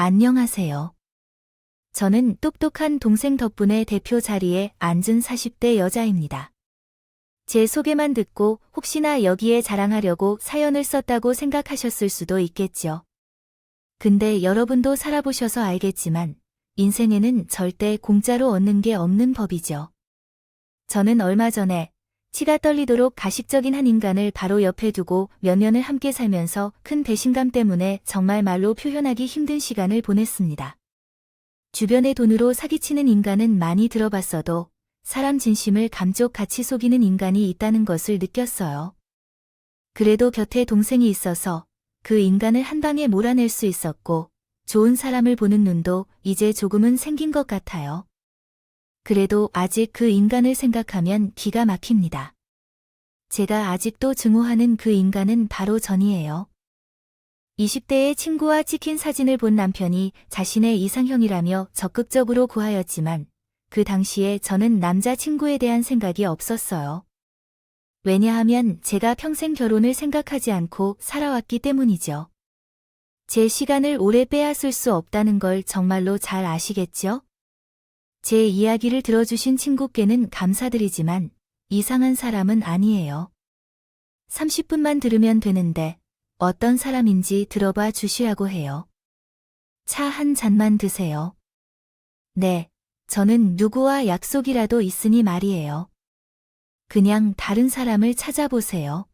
안녕하세요. 저는 똑똑한 동생 덕분에 대표 자리에 앉은 40대 여자입니다. 제 소개만 듣고 혹시나 여기에 자랑하려고 사연을 썼다고 생각하셨을 수도 있겠죠. 근데 여러분도 살아보셔서 알겠지만 인생에는 절대 공짜로 얻는 게 없는 법이죠. 저는 얼마 전에 치가 떨리도록 가식적인 한 인간을 바로 옆에 두고 몇 년을 함께 살면서 큰 배신감 때문에 정말 말로 표현하기 힘든 시간을 보냈습니다. 주변의 돈으로 사기치는 인간은 많이 들어봤어도 사람 진심을 감쪽같이 속이는 인간이 있다는 것을 느꼈어요. 그래도 곁에 동생이 있어서 그 인간을 한 방에 몰아낼 수 있었고 좋은 사람을 보는 눈도 이제 조금은 생긴 것 같아요. 그래도 아직 그 인간을 생각하면 기가 막힙니다. 제가 아직도 증오하는 그 인간은 바로 전이에요. 20대의 친구와 찍힌 사진을 본 남편이 자신의 이상형이라며 적극적으로 구하였지만 그 당시에 저는 남자친구에 대한 생각이 없었어요. 왜냐하면 제가 평생 결혼을 생각하지 않고 살아왔기 때문이죠. 제 시간을 오래 빼앗을 수 없다는 걸 정말로 잘 아시겠죠? 제 이야기를 들어주신 친구께는 감사드리지만 이상한 사람은 아니에요. 30분만 들으면 되는데 어떤 사람인지 들어봐 주시라고 해요. 차 한 잔만 드세요. 네, 저는 누구와 약속이라도 있으니 말이에요. 그냥 다른 사람을 찾아보세요.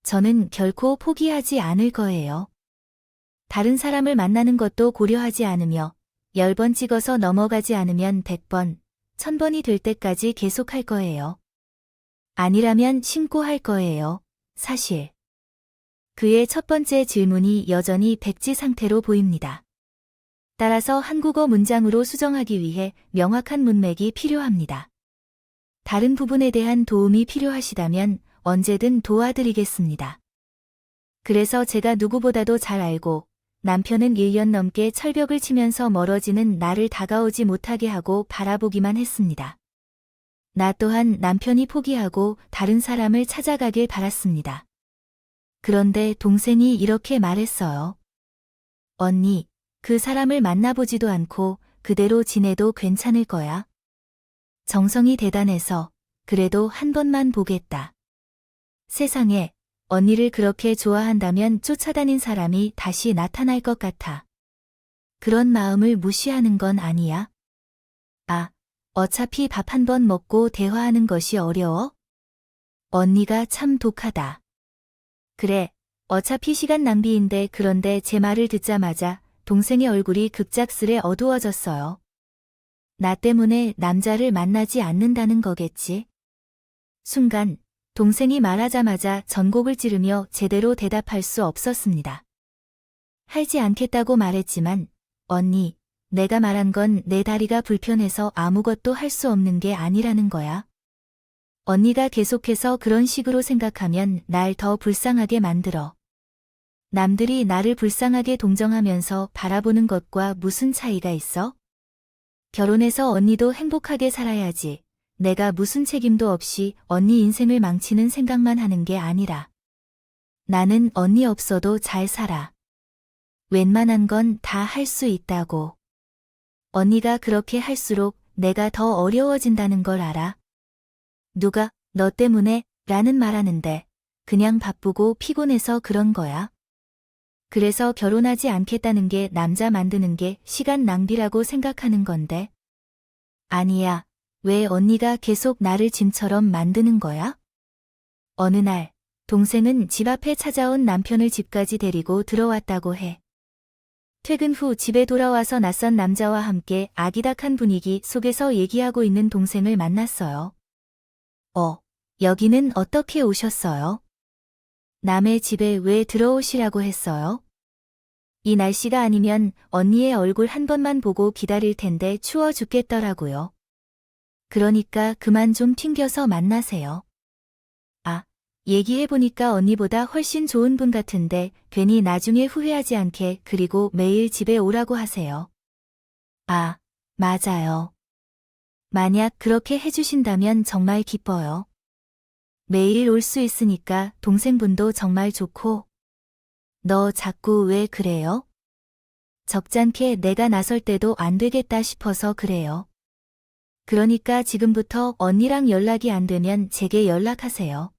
저는 결코 포기하지 않을 거예요. 다른 사람을 만나는 것도 고려하지 않으며 10번 찍어서 넘어가지 않으면 100번, 1000번이 될 때까지 계속할 거예요. 아니라면 신고할 거예요. 사실. 그의 첫 번째 질문이 여전히 백지 상태로 보입니다. 따라서 한국어 문장으로 수정하기 위해 명확한 문맥이 필요합니다. 다른 부분에 대한 도움이 필요하시다면 언제든 도와드리겠습니다. 그래서 제가 누구보다도 잘 알고 남편은 1년 넘게 철벽을 치면서 멀어지는 나를 다가오지 못하게 하고 바라보기만 했습니다. 나 또한 남편이 포기하고 다른 사람을 찾아가길 바랐습니다. 그런데 동생이 이렇게 말했어요. 언니, 그 사람을 만나보지도 않고 그대로 지내도 괜찮을 거야. 정성이 대단해서 그래도 한 번만 보겠다. 세상에 언니를 그렇게 좋아한다면 쫓아다닌 사람이 다시 나타날 것 같아. 그런 마음을 무시하는 건 아니야. 아, 어차피 밥 한 번 먹고 대화하는 것이 어려워? 언니가 참 독하다. 그래, 어차피 시간 낭비인데 그런데 제 말을 듣자마자 동생의 얼굴이 급작스레 어두워졌어요. 나 때문에 남자를 만나지 않는다는 거겠지. 순간 동생이 말하자마자 전곡을 찌르며 제대로 대답할 수 없었습니다. 하지 않겠다고 말했지만 언니, 내가 말한 건 내 다리가 불편해서 아무것도 할 수 없는 게 아니라는 거야. 언니가 계속해서 그런 식으로 생각하면 날 더 불쌍하게 만들어. 남들이 나를 불쌍하게 동정하면서 바라보는 것과 무슨 차이가 있어? 결혼해서 언니도 행복하게 살아야지. 내가 무슨 책임도 없이 언니 인생을 망치는 생각만 하는 게 아니라. 나는 언니 없어도 잘 살아. 웬만한 건 다 할 수 있다고. 언니가 그렇게 할수록 내가 더 어려워진다는 걸 알아. 누가 너 때문에 라는 말하는데 그냥 바쁘고 피곤해서 그런 거야. 그래서 결혼하지 않겠다는 게 남자 만드는 게 시간 낭비라고 생각하는 건데. 아니야. 왜 언니가 계속 나를 짐처럼 만드는 거야? 어느 날 동생은 집 앞에 찾아온 남편을 집까지 데리고 들어왔다고 해. 퇴근 후 집에 돌아와서 낯선 남자와 함께 아기닥한 분위기 속에서 얘기하고 있는 동생을 만났어요. 여기는 어떻게 오셨어요? 남의 집에 왜 들어오시라고 했어요? 이 날씨가 아니면 언니의 얼굴 한 번만 보고 기다릴 텐데 추워 죽겠더라고요. 그러니까 그만 좀 튕겨서 만나세요. 아, 얘기해보니까 언니보다 훨씬 좋은 분 같은데 괜히 나중에 후회하지 않게 그리고 매일 집에 오라고 하세요. 아, 맞아요. 만약 그렇게 해주신다면 정말 기뻐요. 매일 올 수 있으니까 동생분도 정말 좋고. 너 자꾸 왜 그래요? 적잖게 내가 나설 때도 안 되겠다 싶어서 그래요. 그러니까 지금부터 언니랑 연락이 안 되면 제게 연락하세요.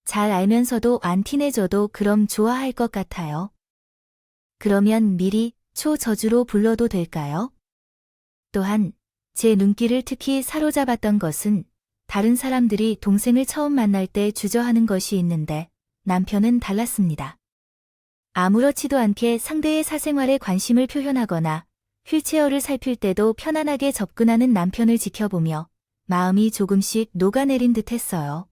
잘 알면서도 안 티내줘도 그럼 좋아할 것 같아요. 그러면 미리 초저주로 불러도 될까요? 또한 제 눈길을 특히 사로잡았던 것은 다른 사람들이 동생을 처음 만날 때 주저하는 것이 있는데 남편은 달랐습니다. 아무렇지도 않게 상대의 사생활에 관심을 표현하거나 휠체어를 살필 때도 편안하게 접근하는 남편을 지켜보며 마음이 조금씩 녹아내린 듯 했어요.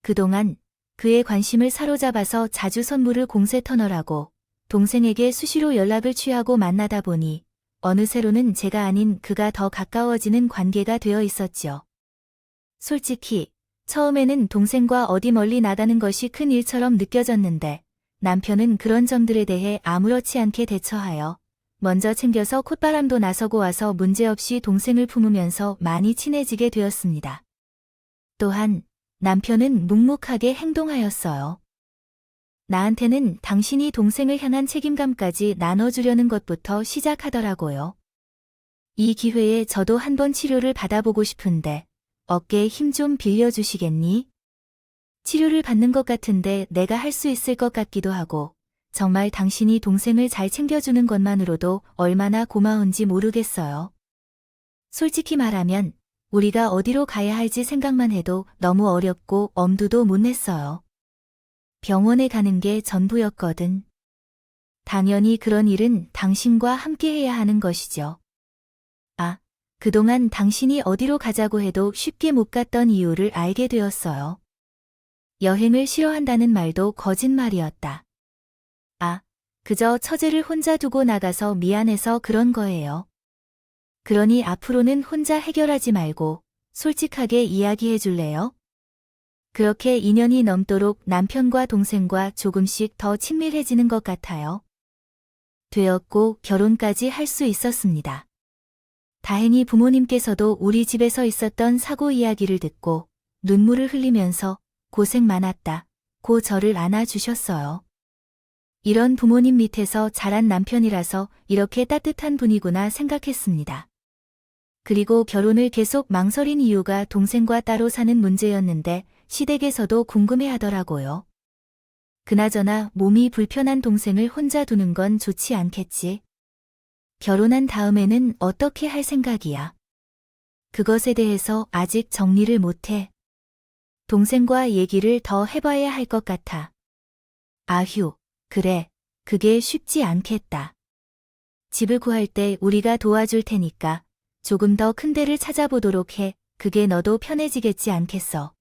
그동안 그의 관심을 사로잡아서 자주 선물을 공세 터널하고 동생에게 수시로 연락을 취하고 만나다 보니 어느새로는 제가 아닌 그가 더 가까워지는 관계가 되어 있었지요. 솔직히 처음에는 동생과 어디 멀리 나가는 것이 큰 일처럼 느껴졌는데 남편은 그런 점들에 대해 아무렇지 않게 대처하여 먼저 챙겨서 콧바람도 나서고 와서 문제없이 동생을 품으면서 많이 친해지게 되었습니다. 또한 남편은 묵묵하게 행동하였어요. 나한테는 당신이 동생을 향한 책임감까지 나눠주려는 것부터 시작하더라고요. 이 기회에 저도 한번 치료를 받아보고 싶은데 어깨에 힘 좀 빌려주시겠니? 치료를 받는 것 같은데 내가 할 수 있을 것 같기도 하고 정말 당신이 동생을 잘 챙겨주는 것만으로도 얼마나 고마운지 모르겠어요. 솔직히 말하면 우리가 어디로 가야 할지 생각만 해도 너무 어렵고 엄두도 못 냈어요. 병원에 가는 게 전부였거든. 당연히 그런 일은 당신과 함께 해야 하는 것이죠. 아, 그동안 당신이 어디로 가자고 해도 쉽게 못 갔던 이유를 알게 되었어요. 여행을 싫어한다는 말도 거짓말이었다. 아, 그저 처제를 혼자 두고 나가서 미안해서 그런 거예요. 그러니 앞으로는 혼자 해결하지 말고 솔직하게 이야기해 줄래요? 그렇게 2년이 넘도록 남편과 동생과 조금씩 더 친밀해지는 것 같아요. 되었고 결혼까지 할 수 있었습니다. 다행히 부모님께서도 우리 집에서 있었던 사고 이야기를 듣고 눈물을 흘리면서 고생 많았다 고 저를 안아주셨어요. 이런 부모님 밑에서 자란 남편이라서 이렇게 따뜻한 분이구나 생각했습니다. 그리고 결혼을 계속 망설인 이유가 동생과 따로 사는 문제였는데 시댁에서도 궁금해하더라고요. 그나저나 몸이 불편한 동생을 혼자 두는 건 좋지 않겠지. 결혼한 다음에는 어떻게 할 생각이야? 그것에 대해서 아직 정리를 못해. 동생과 얘기를 더 해봐야 할 것 같아. 아휴, 그래, 그게 쉽지 않겠다. 집을 구할 때 우리가 도와줄 테니까 조금 더 큰 데를 찾아보도록 해. 그게 너도 편해지겠지 않겠어.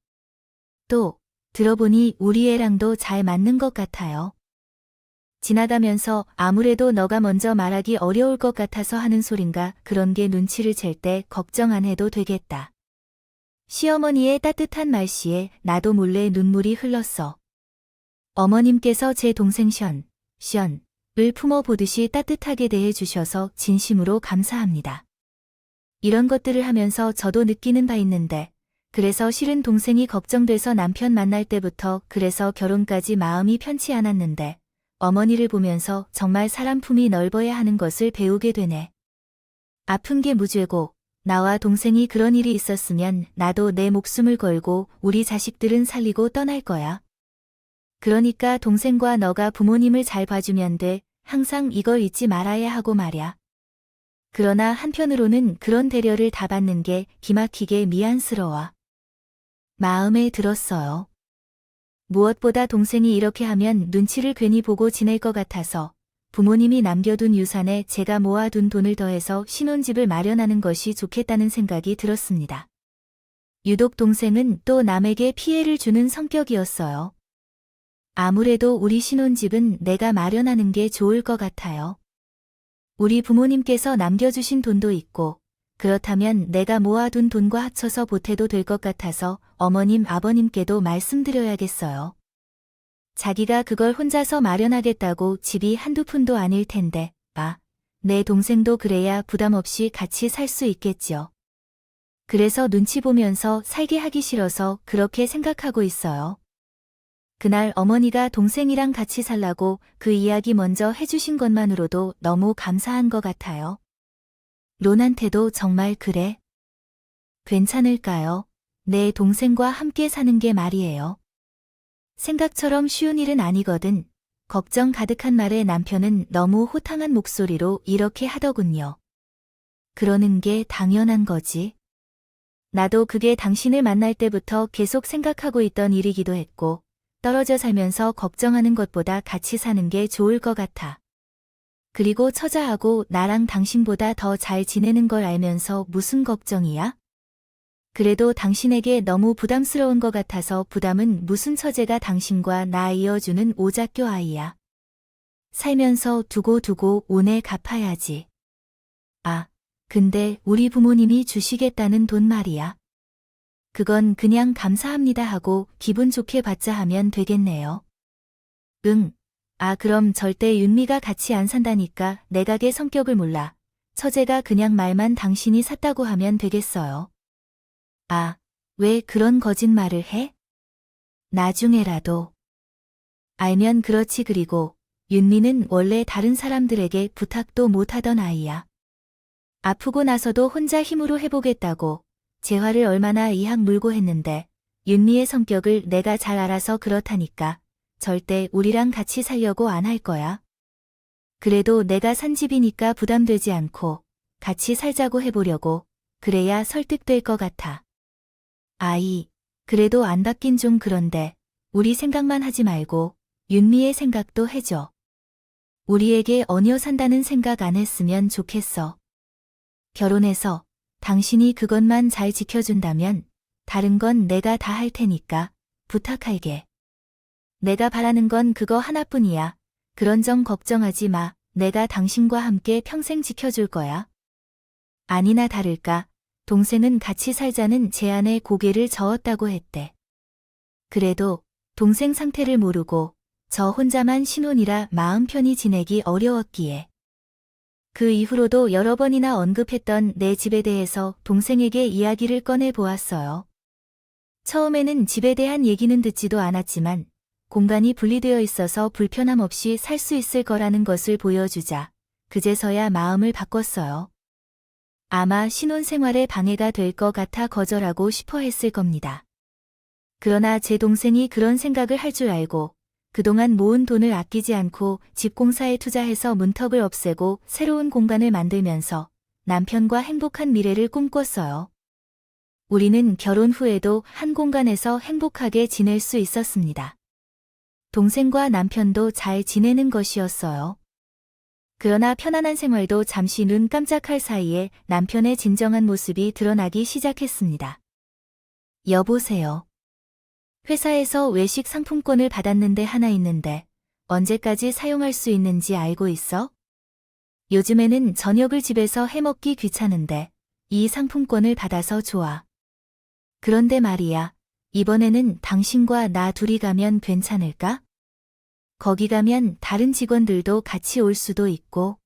또 들어보니 우리 애랑도 잘 맞는 것 같아요. 지나가면서 아무래도 너가 먼저 말하기 어려울 것 같아서 하는 소린가 그런 게 눈치를 챌 때 걱정 안 해도 되겠다. 시어머니의 따뜻한 말씨에 나도 몰래 눈물이 흘렀어. 어머님께서 제 동생 션을 품어보듯이 따뜻하게 대해주셔서 진심으로 감사합니다. 이런 것들을 하면서 저도 느끼는 바 있는데 그래서 실은 동생이 걱정돼서 남편 만날 때부터 그래서 결혼까지 마음이 편치 않았는데 어머니를 보면서 정말 사람 품이 넓어야 하는 것을 배우게 되네. 아픈 게 무죄고 나와 동생이 그런 일이 있었으면 나도 내 목숨을 걸고 우리 자식들은 살리고 떠날 거야. 그러니까 동생과 너가 부모님을 잘 봐주면 돼. 항상 이걸 잊지 말아야 하고 말야. 그러나 한편으로는 그런 배려를 다 받는 게 기막히게 미안스러워. 마음에 들었어요. 무엇보다 동생이 이렇게 하면 눈치를 괜히 보고 지낼 것 같아서 부모님이 남겨둔 유산에 제가 모아둔 돈을 더해서 신혼집을 마련하는 것이 좋겠다는 생각이 들었습니다. 유독 동생은 또 남에게 피해를 주는 성격이었어요. 아무래도 우리 신혼집은 내가 마련하는 게 좋을 것 같아요. 우리 부모님께서 남겨주신 돈도 있고 그렇다면 내가 모아둔 돈과 합쳐서 보태도 될 것 같아서 어머님 아버님께도 말씀드려야겠어요. 자기가 그걸 혼자서 마련하겠다고 집이 한두 푼도 아닐 텐데 내 동생도 그래야 부담 없이 같이 살 수 있겠지요. 그래서 눈치 보면서 살게 하기 싫어서 그렇게 생각하고 있어요. 그날 어머니가 동생이랑 같이 살라고 그 이야기 먼저 해주신 것만으로도 너무 감사한 것 같아요. 론한테도 정말 그래? 괜찮을까요? 내 동생과 함께 사는 게 말이에요. 생각처럼 쉬운 일은 아니거든. 걱정 가득한 말에 남편은 너무 호탕한 목소리로 이렇게 하더군요. 그러는 게 당연한 거지. 나도 그게 당신을 만날 때부터 계속 생각하고 있던 일이기도 했고, 떨어져 살면서 걱정하는 것보다 같이 사는 게 좋을 것 같아. 그리고 처자하고 나랑 당신보다 더 잘 지내는 걸 알면서 무슨 걱정이야? 그래도 당신에게 너무 부담스러운 것 같아서 부담은 무슨 처제가 당신과 나 이어주는 오작교 아이야. 살면서 두고두고 오내 갚아야지. 아, 근데 우리 부모님이 주시겠다는 돈 말이야. 그건 그냥 감사합니다 하고 기분 좋게 받자 하면 되겠네요. 응. 아, 그럼 절대 윤미가 같이 안 산다니까 내가 걔 성격을 몰라. 처제가 그냥 말만 당신이 샀다고 하면 되겠어요. 아, 왜 그런 거짓말을 해? 나중에라도. 알면 그렇지. 그리고 윤미는 원래 다른 사람들에게 부탁도 못하던 아이야. 아프고 나서도 혼자 힘으로 해보겠다고 재화를 얼마나 이악 물고 했는데 윤미의 성격을 내가 잘 알아서 그렇다니까. 절대 우리랑 같이 살려고 안 할 거야. 그래도 내가 산 집이니까 부담되지 않고 같이 살자고 해보려고. 그래야 설득될 것 같아. 아이, 그래도 안 받긴 좀 그런데 우리 생각만 하지 말고 윤미의 생각도 해줘. 우리에게 얹어 산다는 생각 안 했으면 좋겠어. 결혼해서 당신이 그것만 잘 지켜준다면 다른 건 내가 다 할 테니까 부탁할게. 내가 바라는 건 그거 하나뿐이야. 그런 점 걱정하지 마. 내가 당신과 함께 평생 지켜줄 거야. 아니나 다를까 동생은 같이 살자는 제안에 고개를 저었다고 했대. 그래도 동생 상태를 모르고 저 혼자만 신혼이라 마음 편히 지내기 어려웠기에. 그 이후로도 여러 번이나 언급했던 내 집에 대해서 동생에게 이야기를 꺼내 보았어요. 처음에는 집에 대한 얘기는 듣지도 않았지만 공간이 분리되어 있어서 불편함 없이 살 수 있을 거라는 것을 보여주자 그제서야 마음을 바꿨어요. 아마 신혼생활에 방해가 될 것 같아 거절하고 싶어 했을 겁니다. 그러나 제 동생이 그런 생각을 할 줄 알고 그동안 모은 돈을 아끼지 않고 집 공사에 투자해서 문턱을 없애고 새로운 공간을 만들면서 남편과 행복한 미래를 꿈꿨어요. 우리는 결혼 후에도 한 공간에서 행복하게 지낼 수 있었습니다. 동생과 남편도 잘 지내는 것이었어요. 그러나 편안한 생활도 잠시 눈 깜짝할 사이에 남편의 진정한 모습이 드러나기 시작했습니다. 여보세요. 회사에서 외식 상품권을 받았는데 하나 있는데 언제까지 사용할 수 있는지 알고 있어? 요즘에는 저녁을 집에서 해먹기 귀찮은데 이 상품권을 받아서 좋아. 그런데 말이야, 이번에는 당신과 나 둘이 가면 괜찮을까? 거기 가면 다른 직원들도 같이 올 수도 있고.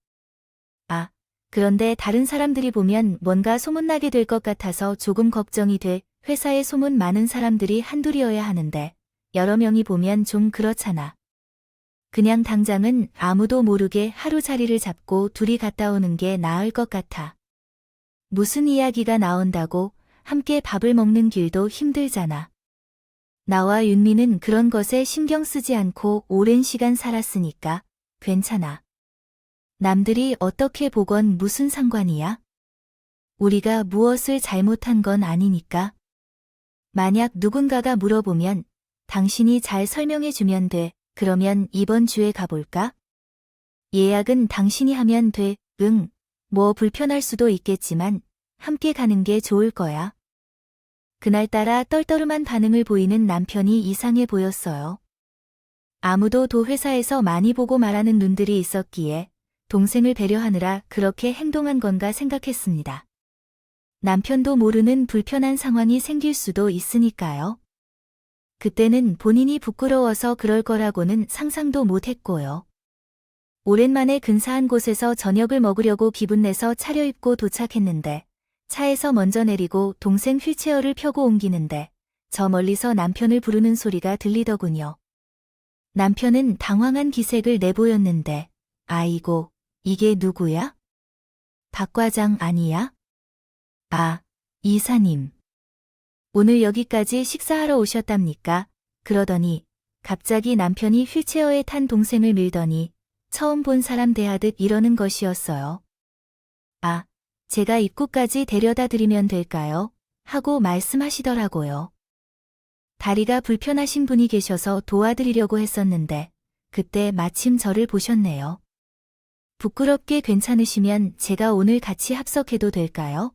아, 그런데 다른 사람들이 보면 뭔가 소문나게 될 것 같아서 조금 걱정이 돼. 회사에 소문 많은 사람들이 한둘이어야 하는데 여러 명이 보면 좀 그렇잖아. 그냥 당장은 아무도 모르게 하루 자리를 잡고 둘이 갔다 오는 게 나을 것 같아. 무슨 이야기가 나온다고 함께 밥을 먹는 길도 힘들잖아. 나와 윤미는 그런 것에 신경 쓰지 않고 오랜 시간 살았으니까 괜찮아. 남들이 어떻게 보건 무슨 상관이야? 우리가 무엇을 잘못한 건 아니니까. 만약 누군가가 물어보면 당신이 잘 설명해 주면 돼. 그러면 이번 주에 가볼까? 예약은 당신이 하면 돼. 응, 뭐 불편할 수도 있겠지만 함께 가는 게 좋을 거야. 그날따라 떨떠름한 반응을 보이는 남편이 이상해 보였어요. 아무도 도 회사에서 많이 보고 말하는 눈들이 있었기에 동생을 배려하느라 그렇게 행동한 건가 생각했습니다. 남편도 모르는 불편한 상황이 생길 수도 있으니까요. 그때는 본인이 부끄러워서 그럴 거라고는 상상도 못했고요. 오랜만에 근사한 곳에서 저녁을 먹으려고 기분 내서 차려입고 도착했는데 차에서 먼저 내리고 동생 휠체어를 펴고 옮기는데 저 멀리서 남편을 부르는 소리가 들리더군요. 남편은 당황한 기색을 내보였는데, 아이고, 이게 누구야? 박 과장 아니야? 아, 이사님. 오늘 여기까지 식사하러 오셨답니까? 그러더니 갑자기 남편이 휠체어에 탄 동생을 밀더니 처음 본 사람 대하듯 이러는 것이었어요. 아, 제가 입구까지 데려다 드리면 될까요? 하고 말씀하시더라고요. 다리가 불편하신 분이 계셔서 도와드리려고 했었는데 그때 마침 저를 보셨네요. 부끄럽게 괜찮으시면 제가 오늘 같이 합석해도 될까요?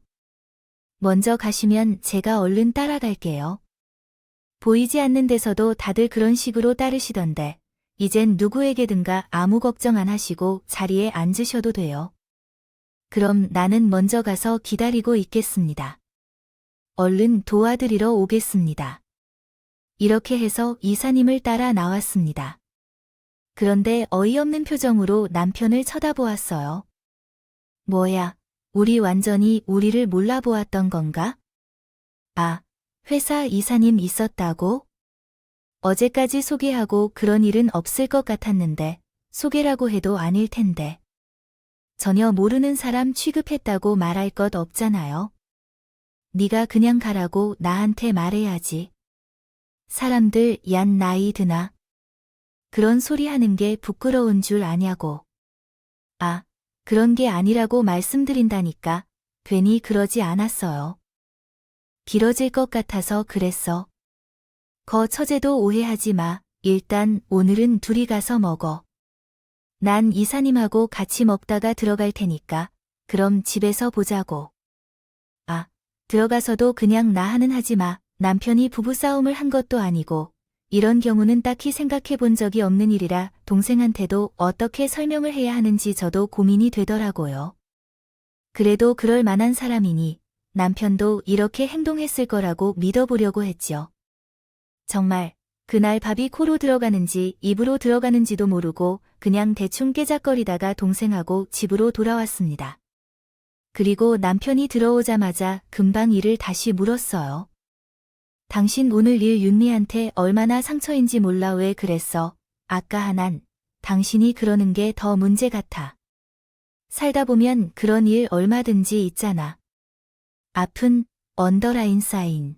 먼저 가시면 제가 얼른 따라갈게요. 보이지 않는 데서도 다들 그런 식으로 따르시던데 이젠 누구에게든가 아무 걱정 안 하시고 자리에 앉으셔도 돼요. 그럼 나는 먼저 가서 기다리고 있겠습니다. 얼른 도와드리러 오겠습니다. 이렇게 해서 이사님을 따라 나왔습니다. 그런데 어이없는 표정으로 남편을 쳐다보았어요. 뭐야, 우리 완전히 우리를 몰라보았던 건가? 아, 회사 이사님 있었다고? 어제까지 소개하고 그런 일은 없을 것 같았는데 소개라고 해도 아닐 텐데. 전혀 모르는 사람 취급했다고 말할 것 없잖아요. 네가 그냥 가라고 나한테 말해야지. 사람들 얀 나이 드나? 그런 소리 하는 게 부끄러운 줄 아냐고. 아, 그런 게 아니라고 말씀드린다니까. 괜히 그러지 않았어요. 길어질 것 같아서 그랬어. 거 처제도 오해하지 마. 일단 오늘은 둘이 가서 먹어. 난 이사님하고 같이 먹다가 들어갈 테니까. 그럼 집에서 보자고. 아, 들어가서도 그냥 나하는 하지 마. 남편이 부부싸움을 한 것도 아니고 이런 경우는 딱히 생각해 본 적이 없는 일이라 동생한테도 어떻게 설명을 해야 하는지 저도 고민이 되더라고요. 그래도 그럴 만한 사람이니 남편도 이렇게 행동했을 거라고 믿어보려고 했죠. 정말 그날 밥이 코로 들어가는지 입으로 들어가는지도 모르고 그냥 대충 깨작거리다가 동생하고 집으로 돌아왔습니다. 그리고 남편이 들어오자마자 금방 일을 다시 물었어요. 당신 오늘 일 윤미한테 얼마나 상처인지 몰라 왜 그랬어? 아까 하난 당신이 그러는 게 더 문제 같아. 살다 보면 그런 일 얼마든지 있잖아. 아픈 언더라인 사인.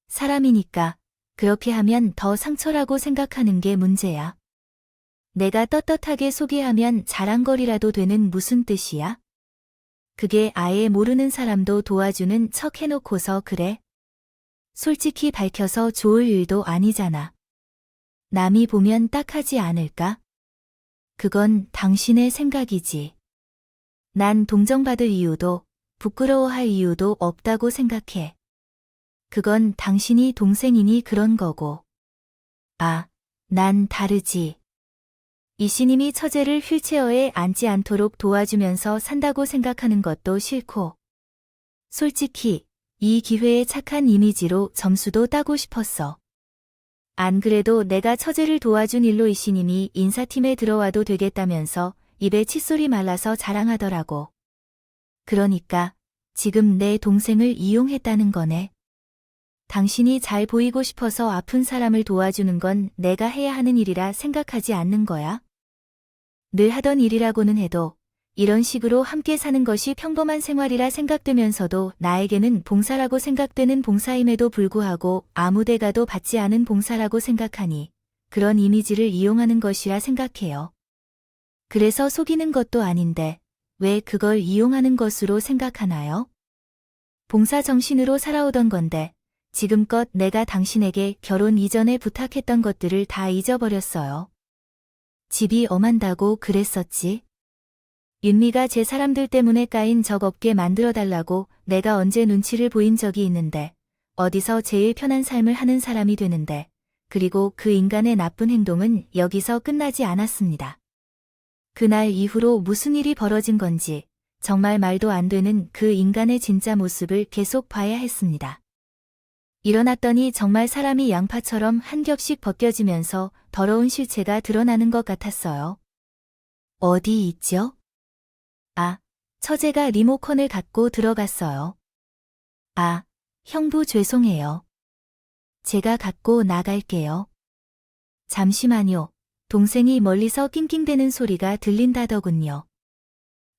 사람이니까 그렇게 하면 더 상처라고 생각하는 게 문제야. 내가 떳떳하게 소개하면 자랑거리라도 되는 무슨 뜻이야? 그게 아예 모르는 사람도 도와주는 척 해놓고서 그래? 솔직히 밝혀서 좋을 일도 아니잖아. 남이 보면 딱하지 않을까? 그건 당신의 생각이지. 난 동정받을 이유도 부끄러워할 이유도 없다고 생각해. 그건 당신이 동생이니 그런 거고. 아, 난 다르지. 이씨님이 처제를 휠체어에 앉지 않도록 도와주면서 산다고 생각하는 것도 싫고. 솔직히 이 기회에 착한 이미지로 점수도 따고 싶었어. 안 그래도 내가 처제를 도와준 일로 이씨님이 인사팀에 들어와도 되겠다면서 입에 칫솔이 말라서 자랑하더라고. 그러니까 지금 내 동생을 이용했다는 거네. 당신이 잘 보이고 싶어서 아픈 사람을 도와주는 건 내가 해야 하는 일이라 생각하지 않는 거야? 늘 하던 일이라고는 해도 이런 식으로 함께 사는 것이 평범한 생활이라 생각되면서도 나에게는 봉사라고 생각되는 봉사임에도 불구하고 아무 대가도 받지 않은 봉사라고 생각하니 그런 이미지를 이용하는 것이라 생각해요. 그래서 속이는 것도 아닌데 왜 그걸 이용하는 것으로 생각하나요? 봉사 정신으로 살아오던 건데 지금껏 내가 당신에게 결혼 이전에 부탁했던 것들을 다 잊어버렸어요. 집이 엄한다고 그랬었지. 윤미가 제 사람들 때문에 까인 적 없게 만들어달라고 내가 언제 눈치를 보인 적이 있는데 어디서 제일 편한 삶을 하는 사람이 되는데 그리고 그 인간의 나쁜 행동은 여기서 끝나지 않았습니다. 그날 이후로 무슨 일이 벌어진 건지 정말 말도 안 되는 그 인간의 진짜 모습을 계속 봐야 했습니다. 일어났더니 정말 사람이 양파처럼 한 겹씩 벗겨지면서 더러운 실체가 드러나는 것 같았어요. 어디 있죠? 아, 처제가 리모컨을 갖고 들어갔어요. 아, 형부 죄송해요. 제가 갖고 나갈게요. 잠시만요. 동생이 멀리서 낑낑대는 소리가 들린다더군요.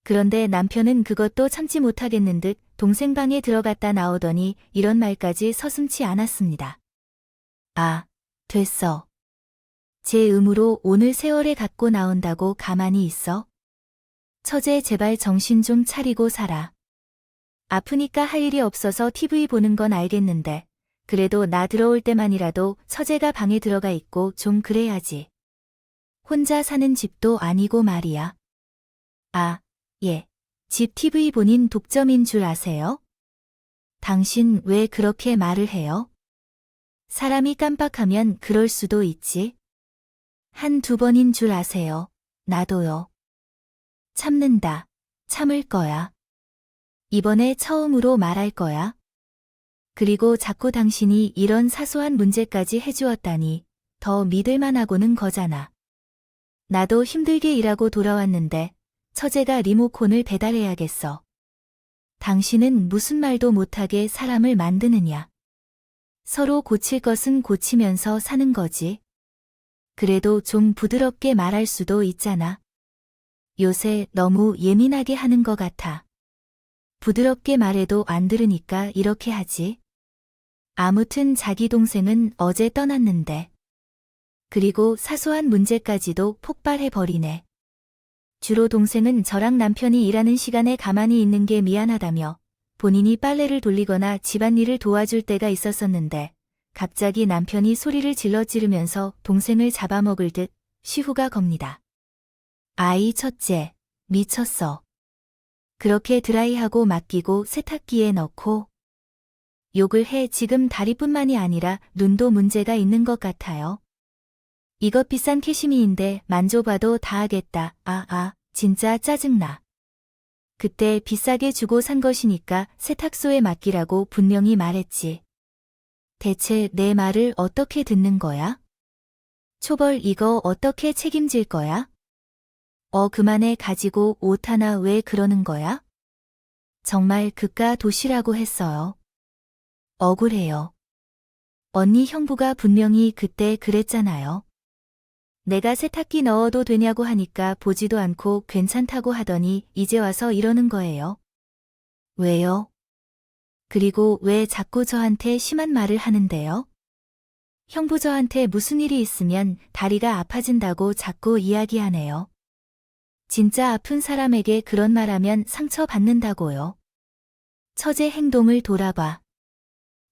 그런데 남편은 그것도 참지 못하겠는 듯 동생 방에 들어갔다 나오더니 이런 말까지 서슴지 않았습니다. 아, 됐어. 제 의무로 오늘 세월에 갖고 나온다고 가만히 있어? 처제 제발 정신 좀 차리고 살아. 아프니까 할 일이 없어서 TV 보는 건 알겠는데 그래도 나 들어올 때만이라도 처제가 방에 들어가 있고 좀 그래야지. 혼자 사는 집도 아니고 말이야. 아, 예. 집 TV 본인 독점인 줄 아세요? 당신 왜 그렇게 말을 해요? 사람이 깜빡하면 그럴 수도 있지. 한두 번인 줄 아세요. 나도요. 참는다. 참을 거야. 이번에 처음으로 말할 거야. 그리고 자꾸 당신이 이런 사소한 문제까지 해주었다니 더 믿을만하고는 거잖아. 나도 힘들게 일하고 돌아왔는데 처제가 리모컨을 배달해야겠어. 당신은 무슨 말도 못하게 사람을 만드느냐. 서로 고칠 것은 고치면서 사는 거지. 그래도 좀 부드럽게 말할 수도 있잖아. 요새 너무 예민하게 하는 것 같아. 부드럽게 말해도 안 들으니까 이렇게 하지. 아무튼 자기 동생은 어제 떠났는데. 그리고 사소한 문제까지도 폭발해버리네. 주로 동생은 저랑 남편이 일하는 시간에 가만히 있는 게 미안하다며 본인이 빨래를 돌리거나 집안일을 도와줄 때가 있었었는데 갑자기 남편이 소리를 질러 지르면서 동생을 잡아먹을 듯 시후가 겁니다. 아이 첫째, 미쳤어. 그렇게 드라이하고 맡기고 세탁기에 넣고 욕을 해. 지금 다리뿐만이 아니라 눈도 문제가 있는 것 같아요. 이것 비싼 캐시미인데 만져봐도 다 하겠다. 진짜 짜증나. 그때 비싸게 주고 산 것이니까 세탁소에 맡기라고 분명히 말했지. 대체 내 말을 어떻게 듣는 거야? 초벌 이거 어떻게 책임질 거야? 그만해. 가지고 옷 하나 왜 그러는 거야? 정말 그깟 도시라고 했어요. 억울해요. 언니 형부가 분명히 그때 그랬잖아요. 내가 세탁기 넣어도 되냐고 하니까 보지도 않고 괜찮다고 하더니 이제 와서 이러는 거예요. 왜요? 그리고 왜 자꾸 저한테 심한 말을 하는데요? 형부 저한테 무슨 일이 있으면 다리가 아파진다고 자꾸 이야기하네요. 진짜 아픈 사람에게 그런 말하면 상처받는다고요. 처제 행동을 돌아봐.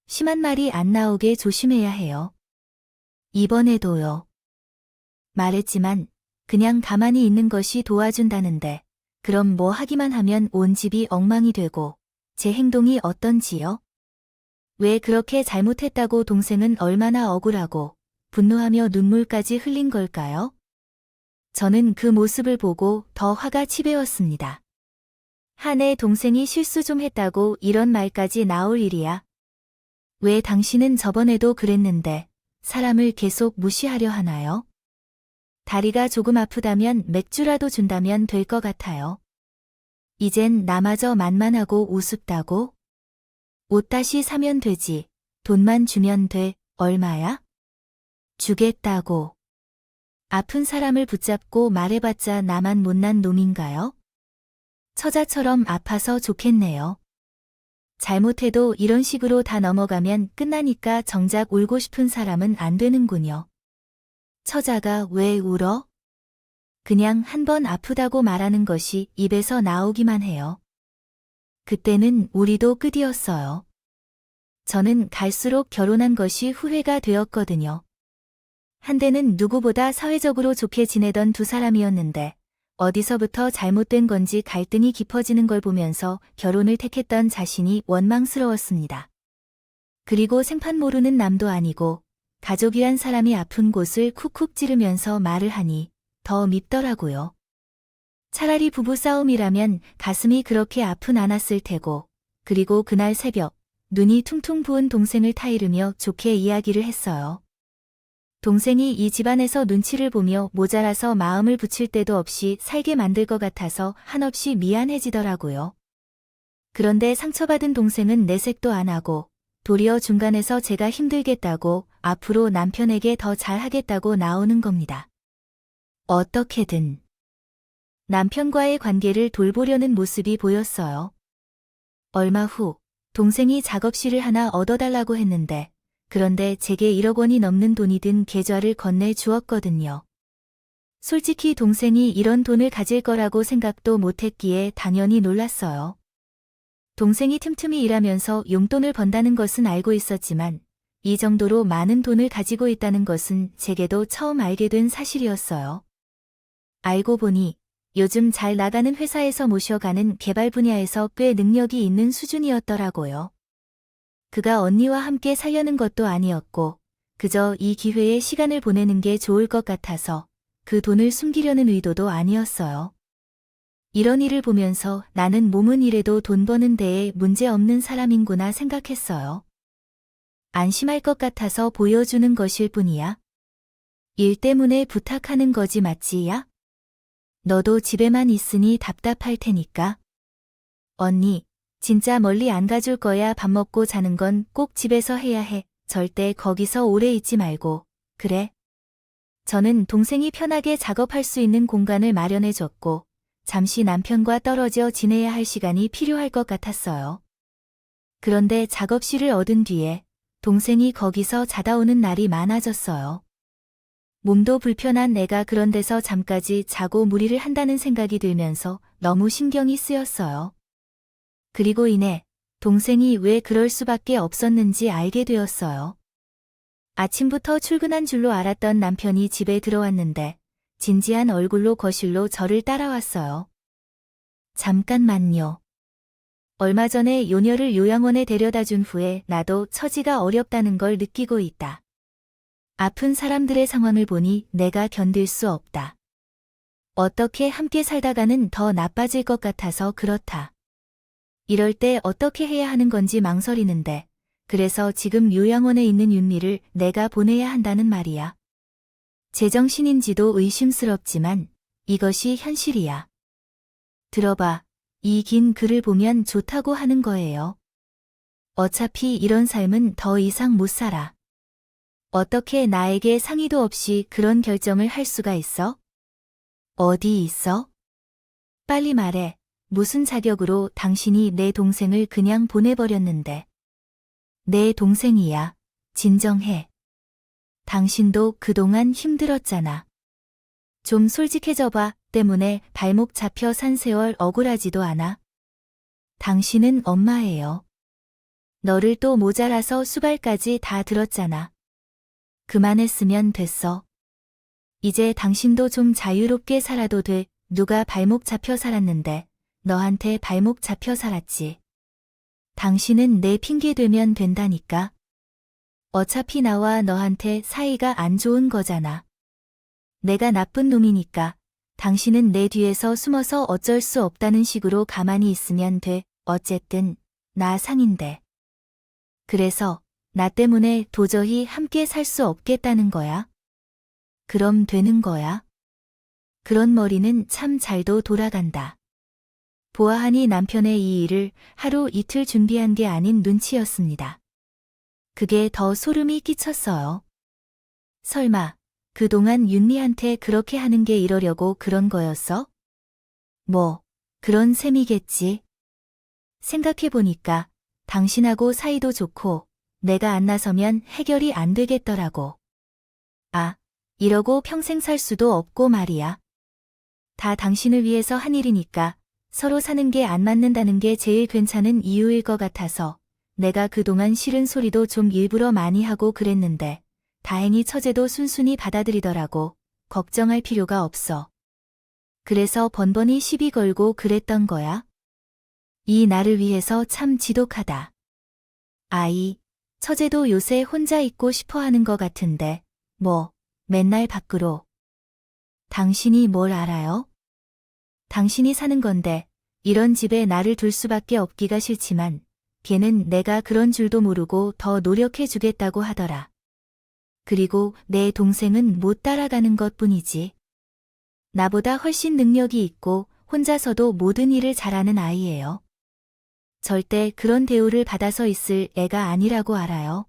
심한 말이 안 나오게 조심해야 해요. 이번에도요. 말했지만 그냥 가만히 있는 것이 도와준다는데 그럼 뭐 하기만 하면 온 집이 엉망이 되고 제 행동이 어떤지요? 왜 그렇게 잘못했다고 동생은 얼마나 억울하고 분노하며 눈물까지 흘린 걸까요? 저는 그 모습을 보고 더 화가 치배웠습니다. 한 해 동생이 실수 좀 했다고 이런 말까지 나올 일이야. 왜 당신은 저번에도 그랬는데 사람을 계속 무시하려 하나요? 다리가 조금 아프다면 맥주라도 준다면 될 것 같아요. 이젠 나마저 만만하고 우습다고? 옷 다시 사면 되지. 돈만 주면 돼. 얼마야? 주겠다고. 아픈 사람을 붙잡고 말해봤자 나만 못난 놈인가요? 처자처럼 아파서 좋겠네요. 잘못해도 이런 식으로 다 넘어가면 끝나니까 정작 울고 싶은 사람은 안 되는군요. 처자가 왜 울어? 그냥 한 번 아프다고 말하는 것이 입에서 나오기만 해요. 그때는 우리도 끝이었어요. 저는 갈수록 결혼한 것이 후회가 되었거든요. 한때는 누구보다 사회적으로 좋게 지내던 두 사람이었는데 어디서부터 잘못된 건지 갈등이 깊어지는 걸 보면서 결혼을 택했던 자신이 원망스러웠습니다. 그리고 생판 모르는 남도 아니고 가족이란 사람이 아픈 곳을 쿡쿡 찌르면서 말을 하니 더 밉더라고요. 차라리 부부싸움이라면 가슴이 그렇게 아픈 않았을 테고, 그리고 그날 새벽 눈이 퉁퉁 부은 동생을 타이르며 좋게 이야기를 했어요. 동생이 이 집안에서 눈치를 보며 모자라서 마음을 붙일 때도 없이 살게 만들 것 같아서 한없이 미안해지더라고요. 그런데 상처받은 동생은 내색도 안 하고 도리어 중간에서 제가 힘들겠다고 앞으로 남편에게 더 잘하겠다고 나오는 겁니다. 어떻게든 남편과의 관계를 돌보려는 모습이 보였어요. 얼마 후 동생이 작업실을 하나 얻어달라고 했는데 그런데 제게 1억 원이 넘는 돈이 든 계좌를 건네 주었거든요. 솔직히 동생이 이런 돈을 가질 거라고 생각도 못했기에 당연히 놀랐어요. 동생이 틈틈이 일하면서 용돈을 번다는 것은 알고 있었지만 이 정도로 많은 돈을 가지고 있다는 것은 제게도 처음 알게 된 사실이었어요. 알고 보니 요즘 잘 나가는 회사에서 모셔가는 개발 분야에서 꽤 능력이 있는 수준이었더라고요. 그가 언니와 함께 살려는 것도 아니었고 그저 이 기회에 시간을 보내는 게 좋을 것 같아서 그 돈을 숨기려는 의도도 아니었어요. 이런 일을 보면서 나는 몸은 이래도 돈 버는 데에 문제 없는 사람인구나 생각했어요. 안심할 것 같아서 보여주는 것일 뿐이야. 일 때문에 부탁하는 거지 맞지야? 너도 집에만 있으니 답답할 테니까. 언니, 진짜 멀리 안 가줄 거야. 밥 먹고 자는 건 꼭 집에서 해야 해. 절대 거기서 오래 있지 말고. 그래? 저는 동생이 편하게 작업할 수 있는 공간을 마련해줬고 잠시 남편과 떨어져 지내야 할 시간이 필요할 것 같았어요. 그런데 작업실을 얻은 뒤에 동생이 거기서 자다 오는 날이 많아졌어요. 몸도 불편한 내가 그런 데서 잠까지 자고 무리를 한다는 생각이 들면서 너무 신경이 쓰였어요. 그리고 이내 동생이 왜 그럴 수밖에 없었는지 알게 되었어요. 아침부터 출근한 줄로 알았던 남편이 집에 들어왔는데 진지한 얼굴로 거실로 저를 따라왔어요. 잠깐만요. 얼마 전에 요녀를 요양원에 데려다 준 후에 나도 처지가 어렵다는 걸 느끼고 있다. 아픈 사람들의 상황을 보니 내가 견딜 수 없다. 어떻게 함께 살다가는 더 나빠질 것 같아서 그렇다. 이럴 때 어떻게 해야 하는 건지 망설이는데 그래서 지금 요양원에 있는 윤미를 내가 보내야 한다는 말이야. 제정신인지도 의심스럽지만 이것이 현실이야. 들어봐. 이 긴 글을 보면 좋다고 하는 거예요. 어차피 이런 삶은 더 이상 못 살아. 어떻게 나에게 상의도 없이 그런 결정을 할 수가 있어? 어디 있어? 빨리 말해. 무슨 자격으로 당신이 내 동생을 그냥 보내버렸는데. 내 동생이야. 진정해. 당신도 그동안 힘들었잖아. 좀 솔직해져 봐. 때문에 발목 잡혀 산 세월 억울하지도 않아? 당신은 엄마예요. 너를 또 모자라서 수발까지 다 들었잖아. 그만했으면 됐어. 이제 당신도 좀 자유롭게 살아도 돼. 누가 발목 잡혀 살았는데 너한테 발목 잡혀 살았지. 당신은 내 핑계 대면 된다니까. 어차피 나와 너한테 사이가 안 좋은 거잖아. 내가 나쁜 놈이니까 당신은 내 뒤에서 숨어서 어쩔 수 없다는 식으로 가만히 있으면 돼. 어쨌든 나 상인데. 그래서 나 때문에 도저히 함께 살 수 없겠다는 거야? 그럼 되는 거야? 그런 머리는 참 잘도 돌아간다. 보아하니 남편의 이 일을 하루 이틀 준비한 게 아닌 눈치였습니다. 그게 더 소름이 끼쳤어요. 설마 그동안 윤미한테 그렇게 하는 게 이러려고 그런 거였어? 뭐 그런 셈이겠지. 생각해보니까 당신하고 사이도 좋고 내가 안 나서면 해결이 안 되겠더라고. 아, 이러고 평생 살 수도 없고 말이야. 다 당신을 위해서 한 일이니까 서로 사는 게 안 맞는다는 게 제일 괜찮은 이유일 것 같아서 내가 그동안 싫은 소리도 좀 일부러 많이 하고 그랬는데 다행히 처제도 순순히 받아들이더라고. 걱정할 필요가 없어. 그래서 번번이 시비 걸고 그랬던 거야. 이 나를 위해서 참 지독하다. 아이, 처제도 요새 혼자 있고 싶어 하는 것 같은데 뭐 맨날 밖으로. 당신이 뭘 알아요? 당신이 사는 건데 이런 집에 나를 둘 수밖에 없기가 싫지만 걔는 내가 그런 줄도 모르고 더 노력해 주겠다고 하더라. 그리고 내 동생은 못 따라가는 것뿐이지. 나보다 훨씬 능력이 있고 혼자서도 모든 일을 잘하는 아이예요. 절대 그런 대우를 받아서 있을 애가 아니라고 알아요.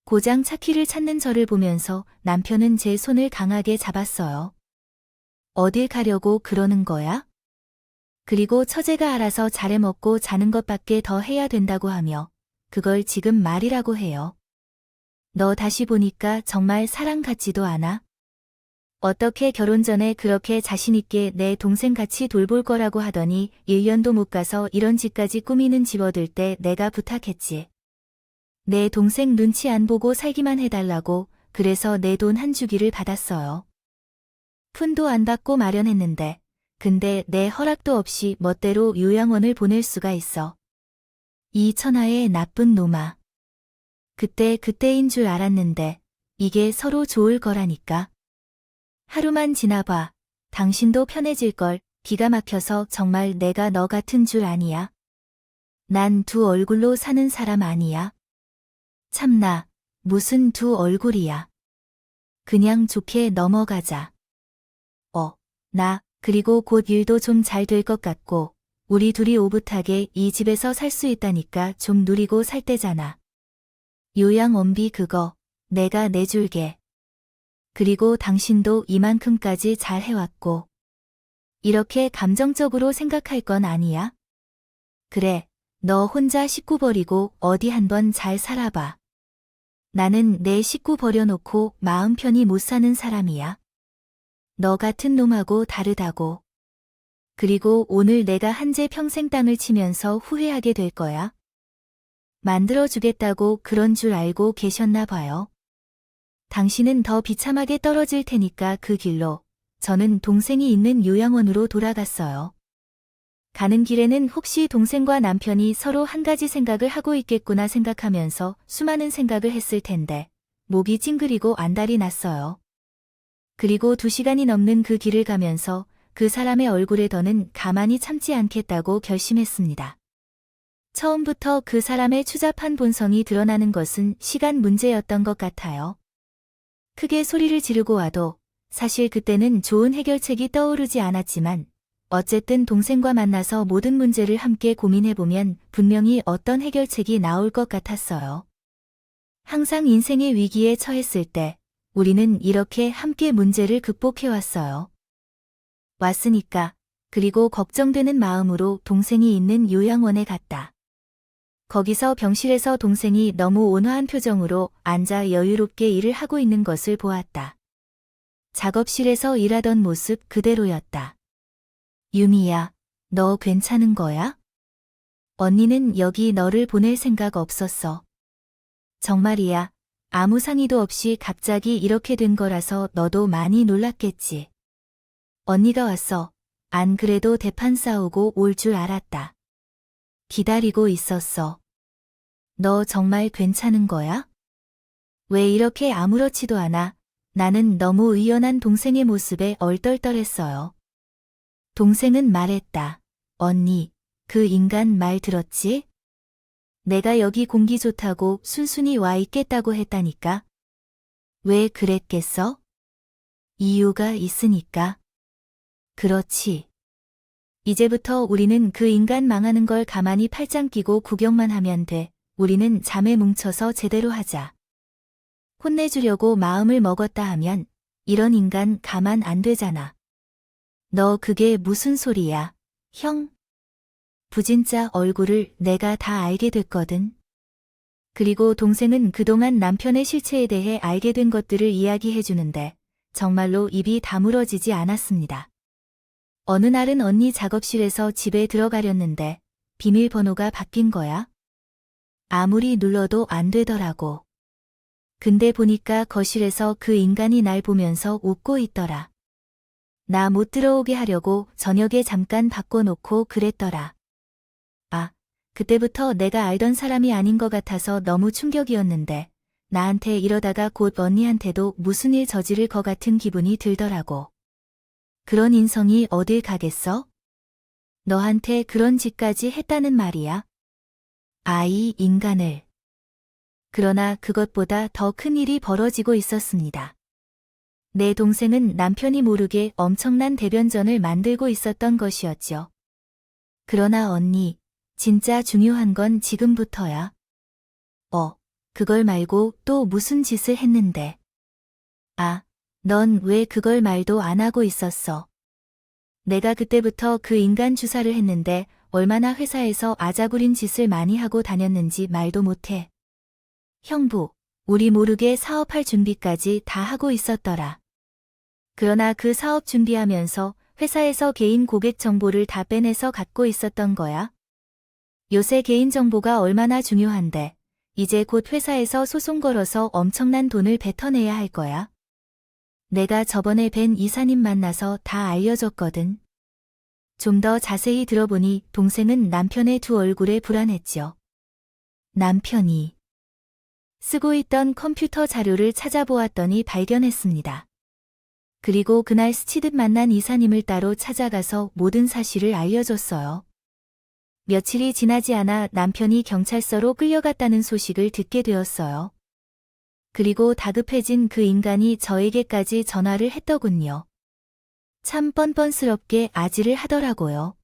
고장 차키를 찾는 저를 보면서 남편은 제 손을 강하게 잡았어요. 어딜 가려고 그러는 거야? 그리고 처제가 알아서 잘해 먹고 자는 것밖에 더 해야 된다고 하며 그걸 지금 말이라고 해요. 너 다시 보니까 정말 사람 같지도 않아? 어떻게 결혼 전에 그렇게 자신있게 내 동생 같이 돌볼 거라고 하더니 1년도 못 가서 이런 집까지 꾸미는 집 얻을 때 내가 부탁했지. 내 동생 눈치 안 보고 살기만 해달라고 그래서 내 돈 한 주기를 받았어요. 푼도 안 받고 마련했는데 근데 내 허락도 없이 멋대로 요양원을 보낼 수가 있어. 이 천하의 나쁜 놈아. 그때인 줄 알았는데 이게 서로 좋을 거라니까. 하루만 지나봐. 당신도 편해질걸. 기가 막혀서 정말 내가 너 같은 줄 아니야. 난 두 얼굴로 사는 사람 아니야. 참나, 무슨 두 얼굴이야. 그냥 좋게 넘어가자. 그리고 곧 일도 좀 잘 될 것 같고, 우리 둘이 오붓하게 이 집에서 살 수 있다니까 좀 누리고 살 때잖아. 요양원비 그거 내가 내줄게. 그리고 당신도 이만큼까지 잘 해왔고. 이렇게 감정적으로 생각할 건 아니야? 그래, 너 혼자 식구 버리고 어디 한번 잘 살아봐. 나는 내 식구 버려놓고 마음 편히 못 사는 사람이야. 너 같은 놈하고 다르다고. 그리고 오늘 내가 한재 평생 땅을 치면서 후회하게 될 거야. 만들어주겠다고 그런 줄 알고 계셨나 봐요. 당신은 더 비참하게 떨어질 테니까 그 길로. 저는 동생이 있는 요양원으로 돌아갔어요. 가는 길에는 혹시 동생과 남편이 서로 한 가지 생각을 하고 있겠구나 생각하면서 수많은 생각을 했을 텐데 목이 찡그리고 안달이 났어요. 그리고 2시간이 넘는 그 길을 가면서 그 사람의 얼굴에 더는 가만히 참지 않겠다고 결심했습니다. 처음부터 그 사람의 추잡한 본성이 드러나는 것은 시간 문제였던 것 같아요. 크게 소리를 지르고 와도 사실 그때는 좋은 해결책이 떠오르지 않았지만 어쨌든 동생과 만나서 모든 문제를 함께 고민해보면 분명히 어떤 해결책이 나올 것 같았어요. 항상 인생의 위기에 처했을 때 우리는 이렇게 함께 문제를 극복해왔어요. 왔으니까. 그리고 걱정되는 마음으로 동생이 있는 요양원에 갔다. 거기서 병실에서 동생이 너무 온화한 표정으로 앉아 여유롭게 일을 하고 있는 것을 보았다. 작업실에서 일하던 모습 그대로였다. 유미야, 너 괜찮은 거야? 언니는 여기 너를 보낼 생각 없었어. 정말이야. 아무 상의도 없이 갑자기 이렇게 된 거라서 너도 많이 놀랐겠지. 언니가 왔어. 안 그래도 대판 싸우고 올 줄 알았다. 기다리고 있었어. 너 정말 괜찮은 거야? 왜 이렇게 아무렇지도 않아? 나는 너무 의연한 동생의 모습에 얼떨떨했어요. 동생은 말했다. 언니, 그 인간 말 들었지? 내가 여기 공기 좋다고 순순히 와 있겠다고 했다니까. 왜 그랬겠어? 이유가 있으니까. 그렇지. 이제부터 우리는 그 인간 망하는 걸 가만히 팔짱 끼고 구경만 하면 돼. 우리는 잠에 뭉쳐서 제대로 하자. 혼내주려고 마음을 먹었다 하면 이런 인간 가만 안 되잖아. 너 그게 무슨 소리야, 형? 부진짜 얼굴을 내가 다 알게 됐거든. 그리고 동생은 그동안 남편의 실체에 대해 알게 된 것들을 이야기해주는데 정말로 입이 다물어지지 않았습니다. 어느 날은 언니 작업실에서 집에 들어가려는데 비밀번호가 바뀐 거야. 아무리 눌러도 안 되더라고. 근데 보니까 거실에서 그 인간이 날 보면서 웃고 있더라. 나 못 들어오게 하려고 저녁에 잠깐 바꿔놓고 그랬더라. 그때부터 내가 알던 사람이 아닌 것 같아서 너무 충격이었는데 나한테 이러다가 곧 언니한테도 무슨 일 저지를 것 같은 기분이 들더라고. 그런 인성이 어딜 가겠어? 너한테 그런 짓까지 했다는 말이야. 이 인간을. 그러나 그것보다 더 큰 일이 벌어지고 있었습니다. 내 동생은 남편이 모르게 엄청난 대변전을 만들고 있었던 것이었죠. 그러나 언니, 진짜 중요한 건 지금부터야. 그걸 말고 또 무슨 짓을 했는데. 아, 넌 왜 그걸 말도 안 하고 있었어? 내가 그때부터 그 인간 주사를 했는데 얼마나 회사에서 아자구린 짓을 많이 하고 다녔는지 말도 못해. 형부, 우리 모르게 사업할 준비까지 다 하고 있었더라. 그러나 그 사업 준비하면서 회사에서 개인 고객 정보를 다 빼내서 갖고 있었던 거야. 요새 개인 정보가 얼마나 중요한데, 이제 곧 회사에서 소송 걸어서 엄청난 돈을 뱉어내야 할 거야. 내가 저번에 뵌 이사님 만나서 다 알려줬거든. 좀 더 자세히 들어보니 동생은 남편의 두 얼굴에 불안했죠. 남편이 쓰고 있던 컴퓨터 자료를 찾아보았더니 발견했습니다. 그리고 그날 스치듯 만난 이사님을 따로 찾아가서 모든 사실을 알려줬어요. 며칠이 지나지 않아 남편이 경찰서로 끌려갔다는 소식을 듣게 되었어요. 그리고 다급해진 그 인간이 저에게까지 전화를 했더군요. 참 뻔뻔스럽게 아지를 하더라고요.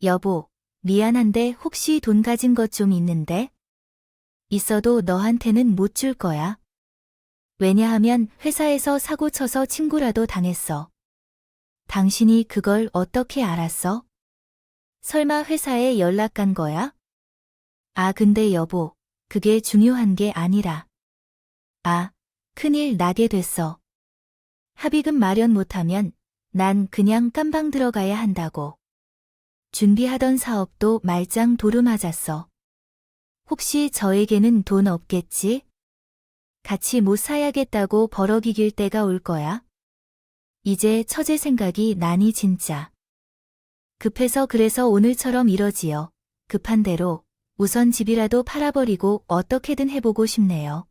여보, 미안한데 혹시 돈 가진 것 좀 있는데? 있어도 너한테는 못 줄 거야. 왜냐하면 회사에서 사고 쳐서 친구라도 당했어. 당신이 그걸 어떻게 알았어? 설마 회사에 연락 간 거야? 아, 근데 여보, 그게 중요한 게 아니라. 아, 큰일 나게 됐어. 합의금 마련 못하면 난 그냥 깜방 들어가야 한다고. 준비하던 사업도 말짱 도루맞았어. 혹시 저에게는 돈 없겠지? 같이 못 사야겠다고 버럭이길 때가 올 거야. 이제 처제 생각이 나니 진짜. 급해서 그래서 오늘처럼 이러지요. 급한 대로 우선 집이라도 팔아버리고 어떻게든 해보고 싶네요.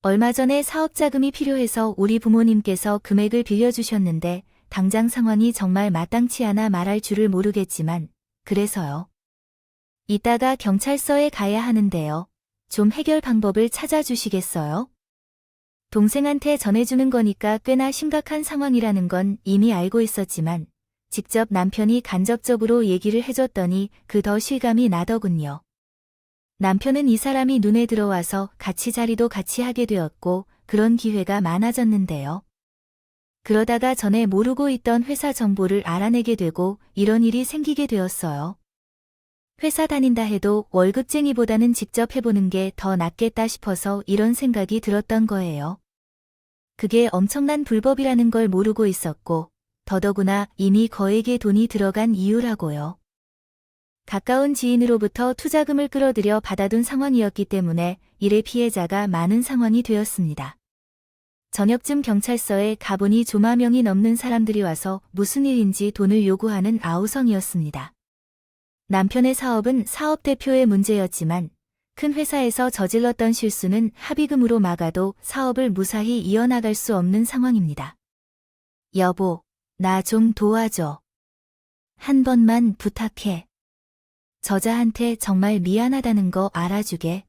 얼마 전에 사업 자금이 필요해서 우리 부모님께서 금액을 빌려주셨는데 당장 상황이 정말 마땅치 않아 말할 줄을 모르겠지만 그래서요. 이따가 경찰서에 가야 하는데요. 좀 해결 방법을 찾아주시겠어요? 동생한테 전해주는 거니까 꽤나 심각한 상황이라는 건 이미 알고 있었지만 직접 남편이 간접적으로 얘기를 해줬더니 그 더 실감이 나더군요. 남편은 이 사람이 눈에 들어와서 같이 자리도 같이 하게 되었고 그런 기회가 많아졌는데요. 그러다가 전에 모르고 있던 회사 정보를 알아내게 되고 이런 일이 생기게 되었어요. 회사 다닌다 해도 월급쟁이보다는 직접 해보는 게 더 낫겠다 싶어서 이런 생각이 들었던 거예요. 그게 엄청난 불법이라는 걸 모르고 있었고 더더구나 이미 거액의 돈이 들어간 이유라고요. 가까운 지인으로부터 투자금을 끌어들여 받아둔 상황이었기 때문에 일의 피해자가 많은 상황이 되었습니다. 저녁쯤 경찰서에 가보니 조마명이 넘는 사람들이 와서 무슨 일인지 돈을 요구하는 아우성이었습니다. 남편의 사업은 사업 대표의 문제였지만 큰 회사에서 저질렀던 실수는 합의금으로 막아도 사업을 무사히 이어나갈 수 없는 상황입니다. 여보, 나 좀 도와줘. 한 번만 부탁해. 저자한테 정말 미안하다는 거 알아주게.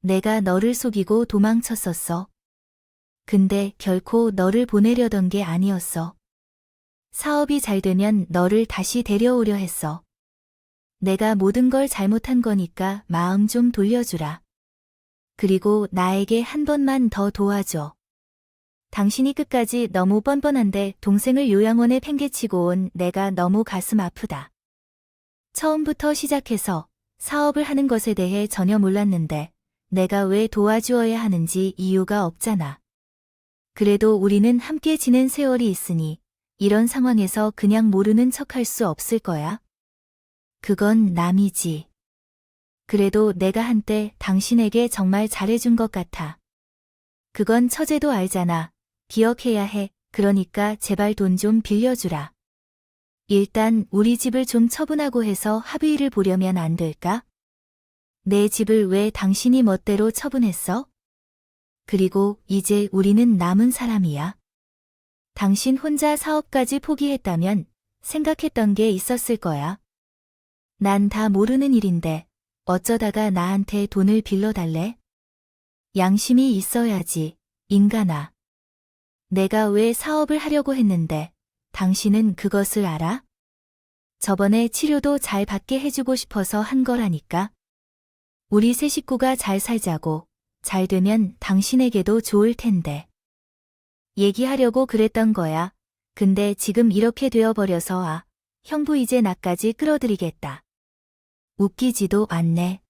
내가 너를 속이고 도망쳤었어. 근데 결코 너를 보내려던 게 아니었어. 사업이 잘 되면 너를 다시 데려오려 했어. 내가 모든 걸 잘못한 거니까 마음 좀 돌려주라. 그리고 나에게 한 번만 더 도와줘. 당신이 끝까지 너무 뻔뻔한데 동생을 요양원에 팽개치고 온 내가 너무 가슴 아프다. 처음부터 시작해서 사업을 하는 것에 대해 전혀 몰랐는데 내가 왜 도와주어야 하는지 이유가 없잖아. 그래도 우리는 함께 지낸 세월이 있으니 이런 상황에서 그냥 모르는 척할 수 없을 거야. 그건 남이지. 그래도 내가 한때 당신에게 정말 잘해준 것 같아. 그건 처제도 알잖아. 기억해야 해. 그러니까 제발 돈 좀 빌려주라. 일단 우리 집을 좀 처분하고 해서 합의를 보려면 안 될까? 내 집을 왜 당신이 멋대로 처분했어? 그리고 이제 우리는 남은 사람이야. 당신 혼자 사업까지 포기했다면 생각했던 게 있었을 거야. 난 다 모르는 일인데 어쩌다가 나한테 돈을 빌려달래? 양심이 있어야지, 인간아. 내가 왜 사업을 하려고 했는데 당신은 그것을 알아? 저번에 치료도 잘 받게 해주고 싶어서 한 거라니까. 우리 세 식구가 잘 살자고, 잘 되면 당신에게도 좋을 텐데. 얘기하려고 그랬던 거야. 근데 지금 이렇게 되어버려서 형부 이제 나까지 끌어들이겠다. 웃기지도 않네.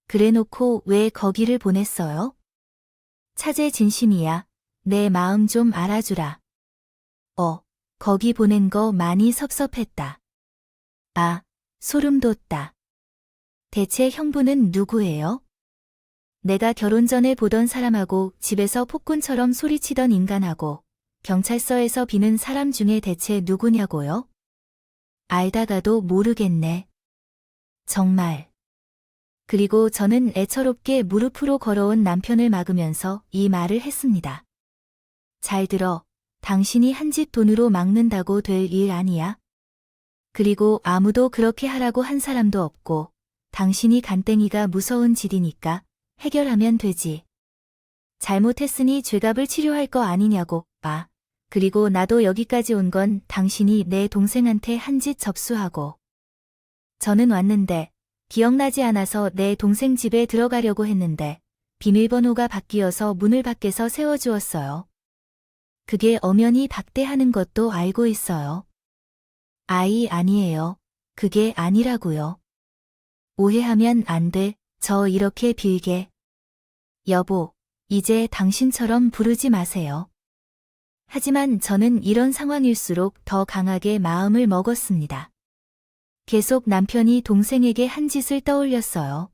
그래놓고 왜 거기를 보냈어요? 차제 진심이야. 내 마음 좀 알아주라. 거기 보낸 거 많이 섭섭했다. 소름 돋다. 대체 형부는 누구예요? 내가 결혼 전에 보던 사람하고 집에서 폭군처럼 소리치던 인간하고 경찰서에서 비는 사람 중에 대체 누구냐고요? 알다가도 모르겠네. 정말. 그리고 저는 애처롭게 무릎으로 걸어온 남편을 막으면서 이 말을 했습니다. 잘 들어. 당신이 한 집 돈으로 막는다고 될 일 아니야. 그리고 아무도 그렇게 하라고 한 사람도 없고 당신이 간땡이가 무서운 짓이니까 해결하면 되지. 잘못했으니 죄값을 치료할 거 아니냐고. 그리고 나도 여기까지 온 건 당신이 내 동생한테 한 짓 접수하고. 저는 왔는데 기억나지 않아서 내 동생 집에 들어가려고 했는데 비밀번호가 바뀌어서 문을 밖에서 세워주었어요. 그게 엄연히 박대하는 것도 알고 있어요. 아니에요. 그게 아니라고요. 오해하면 안 돼. 저 이렇게 빌게. 여보, 이제 당신처럼 부르지 마세요. 하지만 저는 이런 상황일수록 더 강하게 마음을 먹었습니다. 계속 남편이 동생에게 한 짓을 떠올렸어요.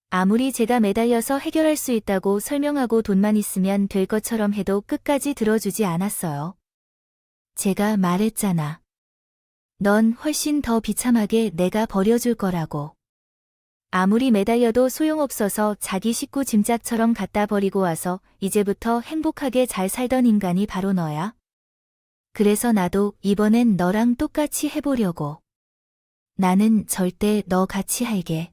아무리 제가 매달려서 해결할 수 있다고 설명하고 돈만 있으면 될 것처럼 해도 끝까지 들어주지 않았어요. 제가 말했잖아. 넌 훨씬 더 비참하게 내가 버려줄 거라고. 아무리 매달려도 소용없어서 자기 식구 짐짝처럼 갖다 버리고 와서 이제부터 행복하게 잘 살던 인간이 바로 너야. 그래서 나도 이번엔 너랑 똑같이 해보려고. 나는 절대 너 같이 할게.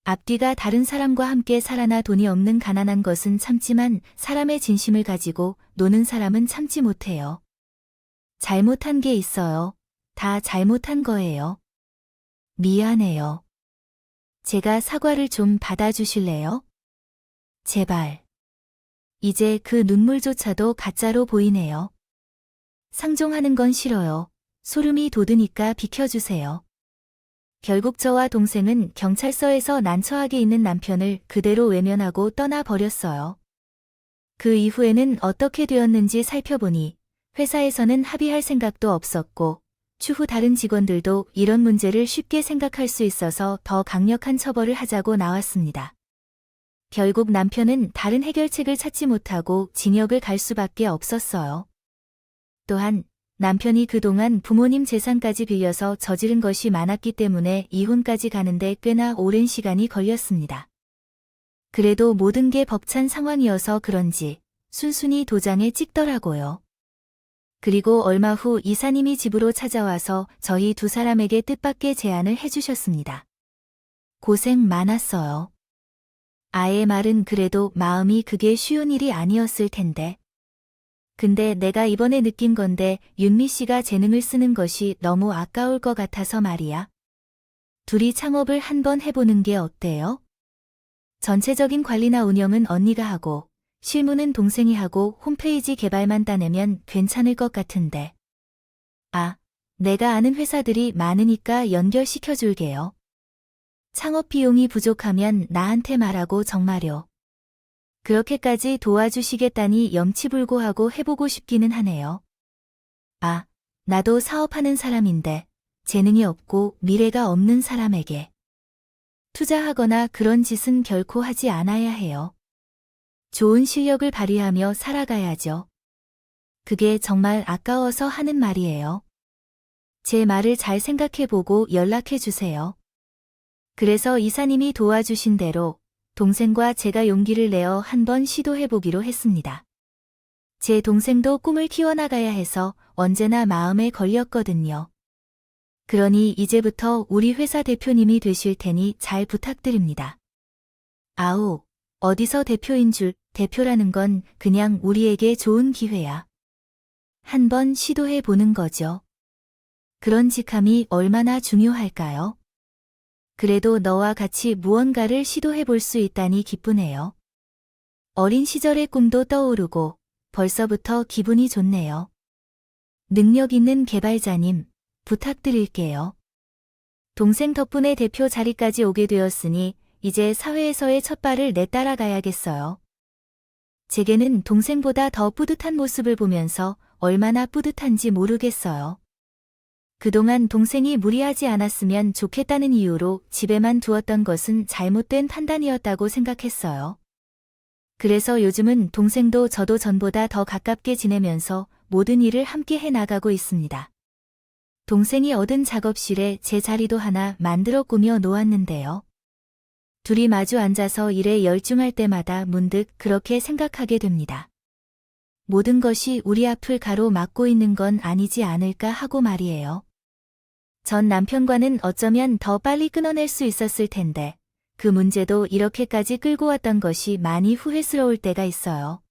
앞뒤가 다른 사람과 함께 살아나 돈이 없는 가난한 것은 참지만 사람의 진심을 가지고 노는 사람은 참지 못해요. 잘못한 게 있어요. 다 잘못한 거예요. 미안해요. 제가 사과를 좀 받아주실래요? 제발. 이제 그 눈물조차도 가짜로 보이네요. 상종하는 건 싫어요. 소름이 돋으니까 비켜주세요. 결국 저와 동생은 경찰서에서 난처하게 있는 남편을 그대로 외면하고 떠나버렸어요. 그 이후에는 어떻게 되었는지 살펴보니 회사에서는 합의할 생각도 없었고 추후 다른 직원들도 이런 문제를 쉽게 생각할 수 있어서 더 강력한 처벌을 하자고 나왔습니다. 결국 남편은 다른 해결책을 찾지 못하고 징역을 갈 수밖에 없었어요. 또한 남편이 그동안 부모님 재산까지 빌려서 저지른 것이 많았기 때문에 이혼까지 가는데 꽤나 오랜 시간이 걸렸습니다. 그래도 모든 게 벅찬 상황이어서 그런지 순순히 도장에 찍더라고요. 그리고 얼마 후 이사님이 집으로 찾아와서 저희 두 사람에게 뜻밖의 제안을 해주셨습니다. 고생 많았어요. 아의 말은 그래도 마음이 그게 쉬운 일이 아니었을 텐데. 근데 내가 이번에 느낀 건데 윤미 씨가 재능을 쓰는 것이 너무 아까울 것 같아서 말이야. 둘이 창업을 한번 해보는 게 어때요? 전체적인 관리나 운영은 언니가 하고 실무는 동생이 하고 홈페이지 개발만 따내면 괜찮을 것 같은데. 내가 아는 회사들이 많으니까 연결시켜줄게요. 창업 비용이 부족하면 나한테 말하고 정말요. 그렇게까지 도와주시겠다니 염치불고하고 해보고 싶기는 하네요. 나도 사업하는 사람인데 재능이 없고 미래가 없는 사람에게 투자하거나 그런 짓은 결코 하지 않아야 해요. 좋은 실력을 발휘하며 살아가야죠. 그게 정말 아까워서 하는 말이에요. 제 말을 잘 생각해보고 연락해주세요. 그래서 이사님이 도와주신 대로 동생과 제가 용기를 내어 한번 시도해보기로 했습니다. 제 동생도 꿈을 키워나가야 해서 언제나 마음에 걸렸거든요. 그러니 이제부터 우리 회사 대표님이 되실 테니 잘 부탁드립니다. 어디서 대표인 줄, 대표라는 건 그냥 우리에게 좋은 기회야. 한번 시도해보는 거죠. 그런 직함이 얼마나 중요할까요? 그래도 너와 같이 무언가를 시도해 볼 수 있다니 기쁘네요. 어린 시절의 꿈도 떠오르고 벌써부터 기분이 좋네요. 능력 있는 개발자님, 부탁드릴게요. 동생 덕분에 대표 자리까지 오게 되었으니 이제 사회에서의 첫 발을 내따라 가야겠어요. 제게는 동생보다 더 뿌듯한 모습을 보면서 얼마나 뿌듯한지 모르겠어요. 그동안 동생이 무리하지 않았으면 좋겠다는 이유로 집에만 두었던 것은 잘못된 판단이었다고 생각했어요. 그래서 요즘은 동생도 저도 전보다 더 가깝게 지내면서 모든 일을 함께 해나가고 있습니다. 동생이 얻은 작업실에 제 자리도 하나 만들어 꾸며 놓았는데요. 둘이 마주 앉아서 일에 열중할 때마다 문득 그렇게 생각하게 됩니다. 모든 것이 우리 앞을 가로막고 있는 건 아니지 않을까 하고 말이에요. 전 남편과는 어쩌면 더 빨리 끊어낼 수 있었을 텐데 그 문제도 이렇게까지 끌고 왔던 것이 많이 후회스러울 때가 있어요.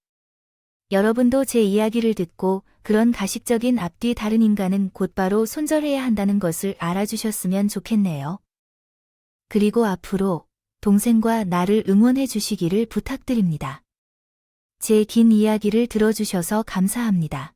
여러분도 제 이야기를 듣고 그런 가식적인 앞뒤 다른 인간은 곧바로 손절해야 한다는 것을 알아주셨으면 좋겠네요. 그리고 앞으로 동생과 나를 응원해 주시기를 부탁드립니다. 제 긴 이야기를 들어주셔서 감사합니다.